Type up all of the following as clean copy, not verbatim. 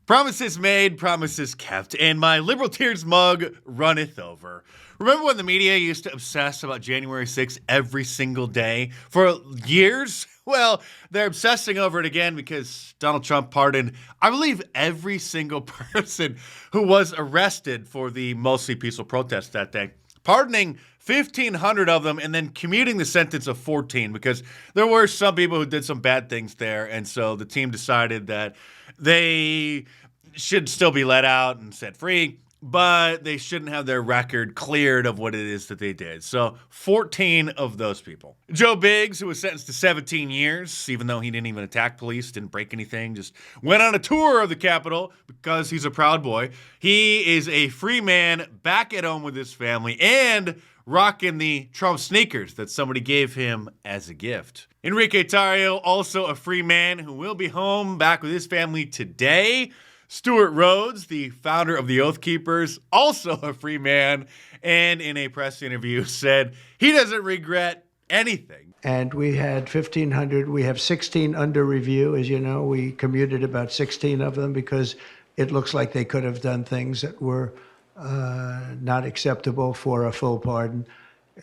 Promises made, promises kept, and my liberal tears mug runneth over. Remember when the media used to obsess about January 6th every single day for years? Well, they're obsessing over it again because Donald Trump pardoned, I believe, every single person who was arrested for the mostly peaceful protests that day. Pardoning 1,500 of them and then commuting the sentence of 14 because there were some people who did some bad things there. And so the team decided that they should still be let out and set free, but they shouldn't have their record cleared of what it is that they did. So 14 of those people. Joe Biggs, who was sentenced to 17 years, even though he didn't even attack police, didn't break anything, just went on a tour of the Capitol because he's a proud boy. He is a free man back at home with his family and rocking the Trump sneakers that somebody gave him as a gift. Enrique Tarrio, also a free man who will be home back with his family today. Stuart Rhodes, the founder of the Oath Keepers, also a free man, and in a press interview said he doesn't regret anything. And we had 1,500. We have 16 under review. As you know, we commuted about 16 of them because it looks like they could have done things that were not acceptable for a full pardon.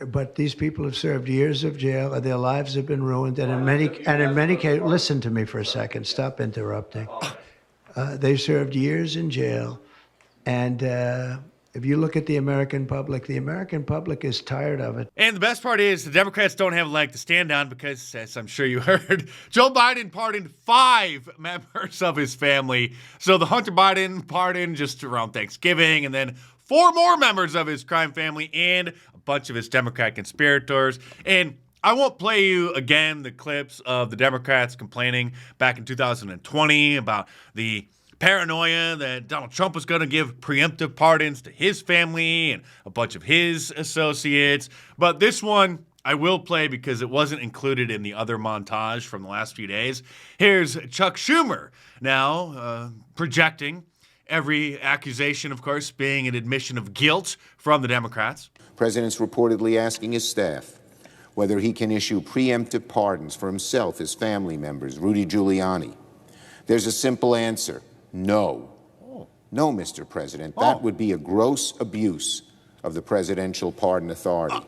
But these people have served years of jail, and their lives have been ruined. And in many cases, listen to me for a second. Stop interrupting. They served years in jail, and if you look at the American public is tired of it. And the best part is the Democrats don't have a leg to stand on because, as I'm sure you heard, Joe Biden pardoned 5 members of his family. So the Hunter Biden pardon just around Thanksgiving, and then 4 more members of his crime family and a bunch of his Democrat conspirators. And I won't play you again the clips of the Democrats complaining back in 2020 about the paranoia that Donald Trump was going to give preemptive pardons to his family and a bunch of his associates. But this one I will play because it wasn't included in the other montage from the last few days. Here's Chuck Schumer now projecting every accusation, of course, being an admission of guilt from the Democrats. President's reportedly asking his staff whether he can issue preemptive pardons for himself, his family members, Rudy Giuliani. There's a simple answer: no. No, Mr. President. That would be a gross abuse of the presidential pardon authority.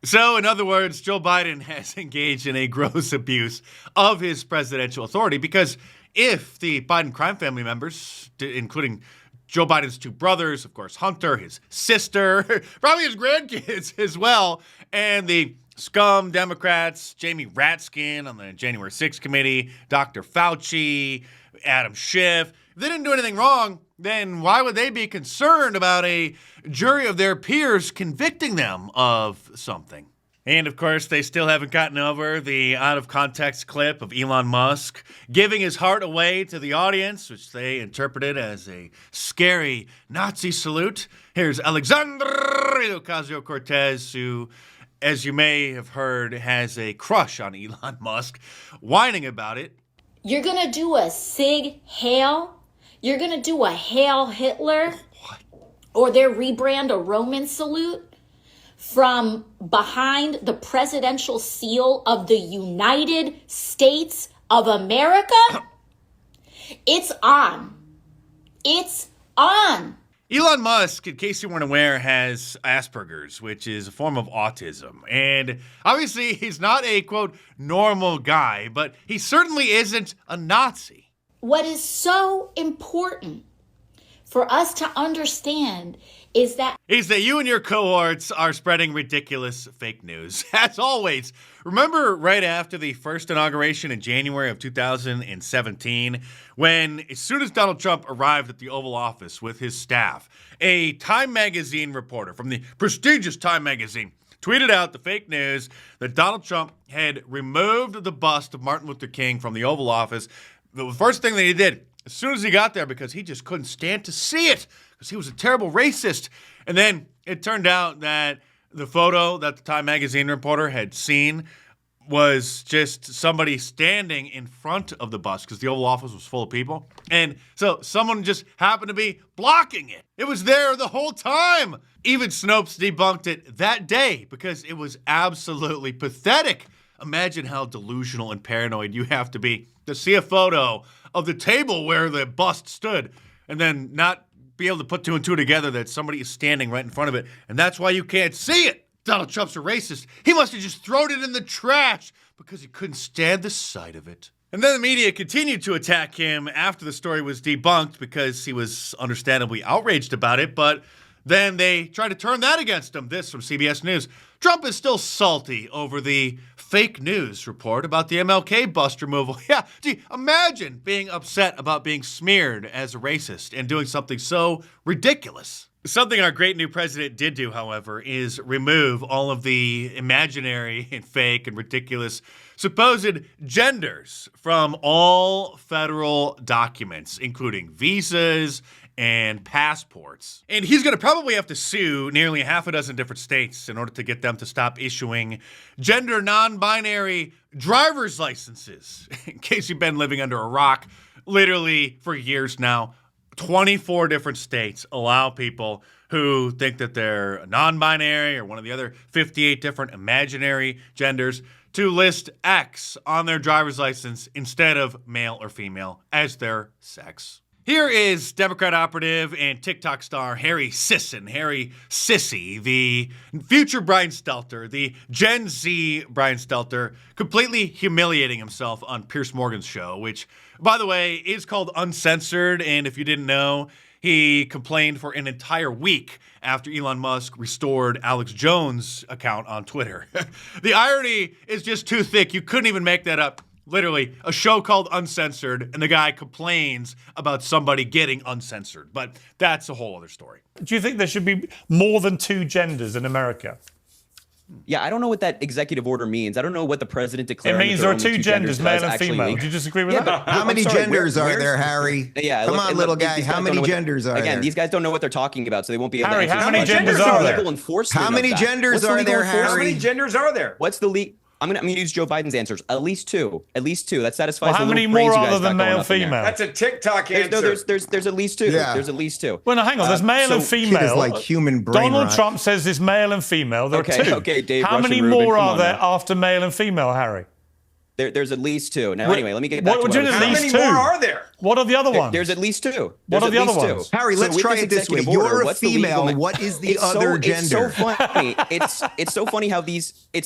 So, in other words, Joe Biden has engaged in a gross abuse of his presidential authority because if the Biden crime family members, including Joe Biden's 2 brothers, of course, Hunter, his sister, probably his grandkids as well, and the scum Democrats, Jamie Ratskin on the January 6th committee, Dr. Fauci, Adam Schiff. If they didn't do anything wrong, then why would they be concerned about a jury of their peers convicting them of something? And of course, they still haven't gotten over the out-of-context clip of Elon Musk giving his heart away to the audience, which they interpreted as a scary Nazi salute. Here's Alexandria Ocasio-Cortez, who, as you may have heard, has a crush on Elon Musk, whining about it. You're going to do a Sig Heil? You're going to do a Hail Hitler? What? Or their rebrand a Roman salute? From behind the presidential seal of the United States of America? It's on. It's on. Elon Musk, in case you weren't aware, has Asperger's, which is a form of autism. And obviously, he's not a, quote, normal guy, but he certainly isn't a Nazi. What is so important for us to understand is that you and your cohorts are spreading ridiculous fake news. As always, remember right after the first inauguration in January of 2017, when as soon as Donald Trump arrived at the Oval Office with his staff, a Time magazine reporter from the prestigious Time magazine tweeted out the fake news that Donald Trump had removed the bust of Martin Luther King from the Oval Office. The first thing that he did, as soon as he got there, because he just couldn't stand to see it, because he was a terrible racist. And then it turned out that the photo that the Time magazine reporter had seen was just somebody standing in front of the bus because the Oval Office was full of people. And so someone just happened to be blocking it. It was there the whole time. Even Snopes debunked it that day because it was absolutely pathetic. Imagine how delusional and paranoid you have to be to see a photo of the table where the bust stood and then not be able to put two and two together that somebody is standing right in front of it, and that's why you can't see it. Donald Trump's a racist. He must have just thrown it in the trash because he couldn't stand the sight of it. And then the media continued to attack him after the story was debunked because he was understandably outraged about it, but then they tried to turn that against him. This from CBS News. Trump is still salty over the fake news report about the MLK bust removal. Yeah, gee, imagine being upset about being smeared as a racist and doing something so ridiculous. Something our great new president did do, however, is remove all of the imaginary and fake and ridiculous supposed genders from all federal documents, including visas and passports. And he's going to probably have to sue nearly half a dozen different states in order to get them to stop issuing gender non-binary driver's licenses. In case you've been living under a rock, literally for years now, 24 different states allow people who think that they're non-binary or one of the other 58 different imaginary genders to list X on their driver's license instead of male or female as their sex. Here is Democrat operative and TikTok star Harry Sissy, the future Brian Stelter, the Gen Z Brian Stelter, completely humiliating himself on Piers Morgan's show, which, by the way, is called Uncensored. And if you didn't know, he complained for an entire week after Elon Musk restored Alex Jones' account on Twitter. The irony is just too thick. You couldn't even make that up. Literally, a show called Uncensored, and the guy complains about somebody getting uncensored. But that's a whole other story. Do you think there should be more than two genders in America? Yeah, I don't know what that executive order means. I don't know what the president declared. It means there are two genders, male and female. Do you disagree with that? How many genders are there, Harry? Yeah, come on, little guy. How many genders are there? Again, these guys don't know what they're talking about, so they won't be able to answer. How many genders are there? How many genders are there, Harry? How many genders are there? What's the legal? I'm gonna use Joe Biden's answers. At least two. At least two. That satisfies. Well, how many more other than male, female? That's a TikTok answer. No, there's at least two. Yeah. There's at least two. Well, no, hang on. There's male and female. Kid is like human brain Donald rot. Trump says there's male and female. There are two. Okay, Dave. How many Russian Rubin, more are come on there now. after male and female, Harry? There's at least two. Now, anyway, let me get back to what what do I you was mean saying. at How least many two? more are there? What are the other ones? There's at least two. What are There's the at other least ones? two. Harry, let's with try it this way. executive order, You're a what's the legal female. What is the It's other gender? It's so funny. It's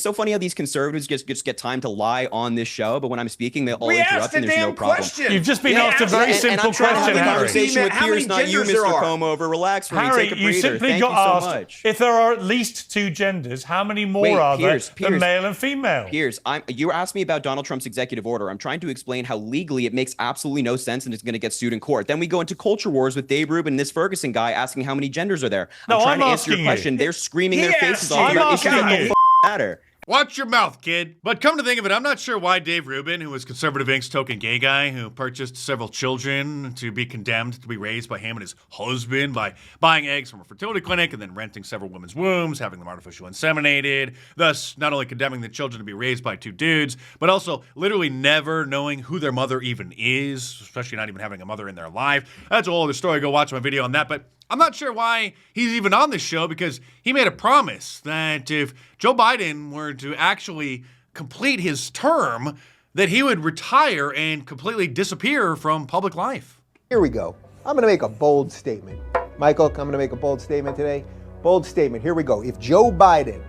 so funny how these conservatives just get time to lie on this show, but when I'm speaking, they all We interrupt asked a and there's damn no problem. question. You've just been asked a very And simple I'm trying to question, have a Harry. conversation with How many Piers, not you, genders there Mr. are? Combe over. Relax for me. Harry, Take a you breather. simply Thank got you so asked much. if there are at least two genders, how many more Wait, are Piers, there than male and female? Piers, you asked me about Donald Trump's executive order. I'm trying to explain how legally it makes absolutely no sense and it's going to get sued in court. Then we go into culture wars with Dave Rubin and this Ferguson guy asking how many genders are there. No, I'm trying to answer asking your you. question. They're screaming their faces off. I'm about issues that asking you. don't matter. Watch your mouth, kid. But come to think of it, I'm not sure why Dave Rubin, who was Conservative Inc.'s token gay guy who purchased several children to be condemned to be raised by him and his husband by buying eggs from a fertility clinic and then renting several women's wombs, having them artificially inseminated, thus not only condemning the children to be raised by two dudes, but also literally never knowing who their mother even is, especially not even having a mother in their life. That's a whole other story. Go watch my video on that. But I'm not sure why he's even on this show because he made a promise that if Joe Biden were to actually complete his term, that he would retire and completely disappear from public life. Here we go. I'm going to make a bold statement. Michael, I'm going to make a bold statement today. Bold statement. Here we go. If Joe Biden...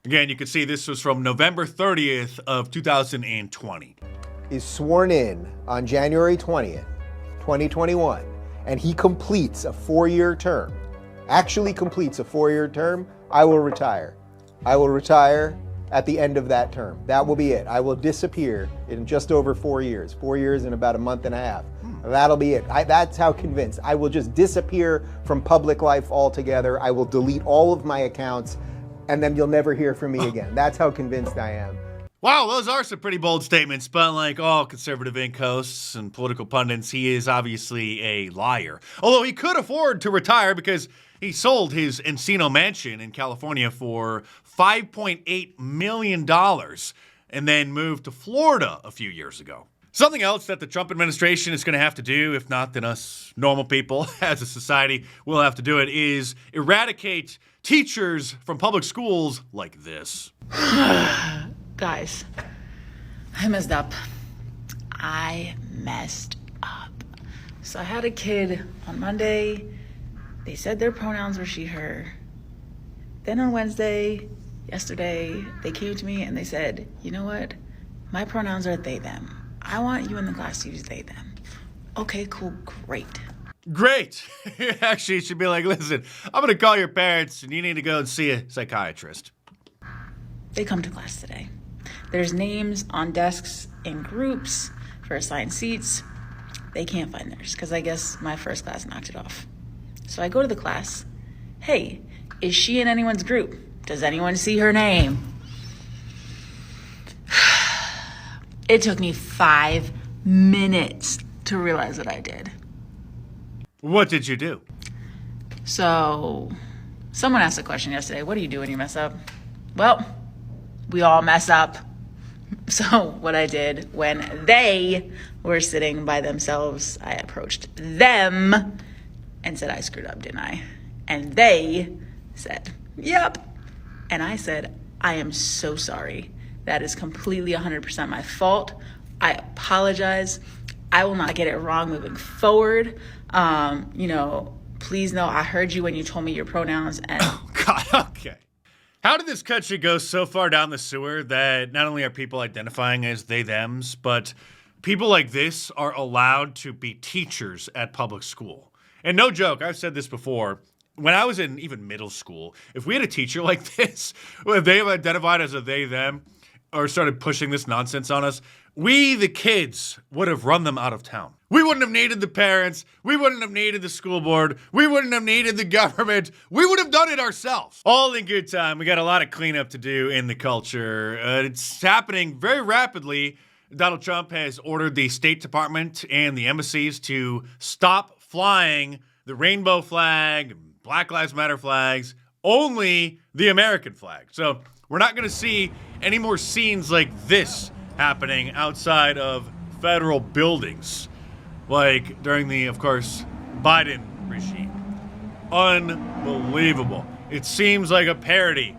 Again, you can see this was from November 30th of 2020. ...is sworn in on January 20th, 2021, and he completes a 4-year term, actually completes a 4-year term, I will retire. I will retire at the end of that term. That will be it. I will disappear in just over 4 years. 4 years and about a month and a half. That'll be it. That's how convinced. I will just disappear from public life altogether. I will delete all of my accounts, and then you'll never hear from me again. That's how convinced I am. Wow, those are some pretty bold statements, but like all Conservative Inc. hosts and political pundits, he is obviously a liar. Although he could afford to retire because he sold his Encino mansion in California for $5.8 million and then moved to Florida a few years ago. Something else that the Trump administration is going to have to do, if not then us normal people as a society will have to do it, is eradicate teachers from public schools like this. Guys, I messed up. I messed up So I had a kid on Monday. They said their pronouns were she, her. Then on Wednesday, yesterday, they came to me and they said, you know what? My pronouns are they, them. I want you in the class to use they, them. Okay, cool, great. Great. Actually, you should be like, listen, I'm going to call your parents and you need to go and see a psychiatrist. They come to class today. There's names on desks in groups for assigned seats. They can't find theirs because I guess my first class knocked it off. So I go to the class. Hey, is she in anyone's group? Does anyone see her name? It took me 5 minutes to realize what I did. What did you do? So, someone asked a question yesterday. What do you do when you mess up? Well, we all mess up. So what I did when they were sitting by themselves, I approached them and said, I screwed up, didn't I? And they said, yep. And I said, I am so sorry. That is completely 100% my fault. I apologize. I will not get it wrong moving forward. Please know I heard you when you told me your pronouns. And oh, God, okay. How did this country go so far down the sewer that not only are people identifying as they, thems, but people like this are allowed to be teachers at public school? And no joke, I've said this before. When I was in even middle school, if we had a teacher like this, if they identified as a they, them, or started pushing this nonsense on us, we, the kids, would have run them out of town. We wouldn't have needed the parents. We wouldn't have needed the school board. We wouldn't have needed the government. We would have done it ourselves. All in good time. We got a lot of cleanup to do in the culture. It's happening very rapidly. Donald Trump has ordered the State Department and the embassies to stop flying the rainbow flag, Black Lives Matter flags, only the American flag. So we're not going to see any more scenes like this happening outside of federal buildings, like during the, of course, Biden regime. Unbelievable. It seems like a parody.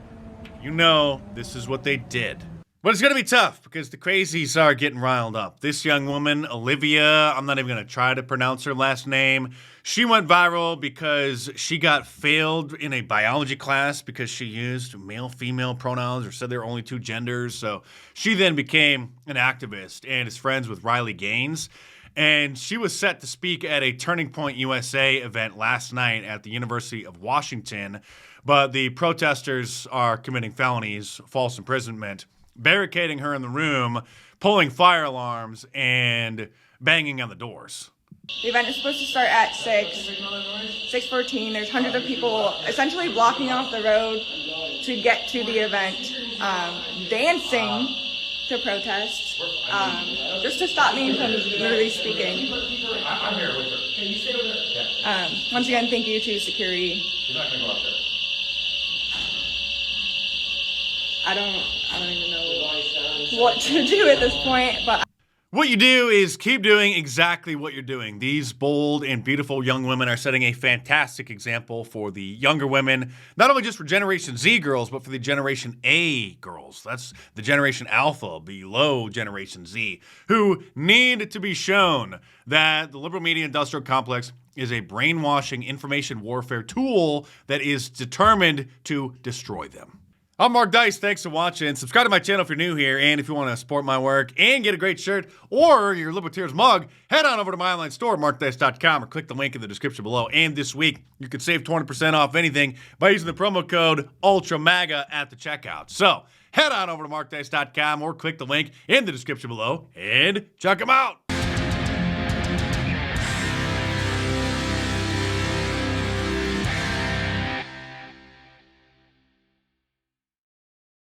You know, this is what they did. But it's going to be tough because the crazies are getting riled up. This young woman, Olivia, I'm not even going to try to pronounce her last name. She went viral because she got failed in a biology class because she used male-female pronouns or said there were only two genders. So she then became an activist and is friends with Riley Gaines. And she was set to speak at a Turning Point USA event last night at the University of Washington. But the protesters are committing felonies, false imprisonment, barricading her in the room, pulling fire alarms, and banging on the doors. The event is supposed to start at 6:14. There's hundreds of people essentially blocking off the road to get to the event, dancing to protest, just to stop me from literally speaking. I'm here with her. Can you stay with her? Once again, thank you to security. You're not going to go out there. I don't even know what to do at this point, but what you do is keep doing exactly what you're doing. These bold and beautiful young women are setting a fantastic example for the younger women, not only just for Generation Z girls, but for the Generation A girls. That's the Generation Alpha, below Generation Z, who need to be shown that the liberal media industrial complex is a brainwashing information warfare tool that is determined to destroy them. I'm Mark Dice. Thanks for watching. Subscribe to my channel if you're new here. And if you want to support my work and get a great shirt or your Libertarians mug, head on over to my online store, markdice.com, or click the link in the description below. And this week, you can save 20% off anything by using the promo code ULTRAMAGA at the checkout. So head on over to markdice.com or click the link in the description below and check them out.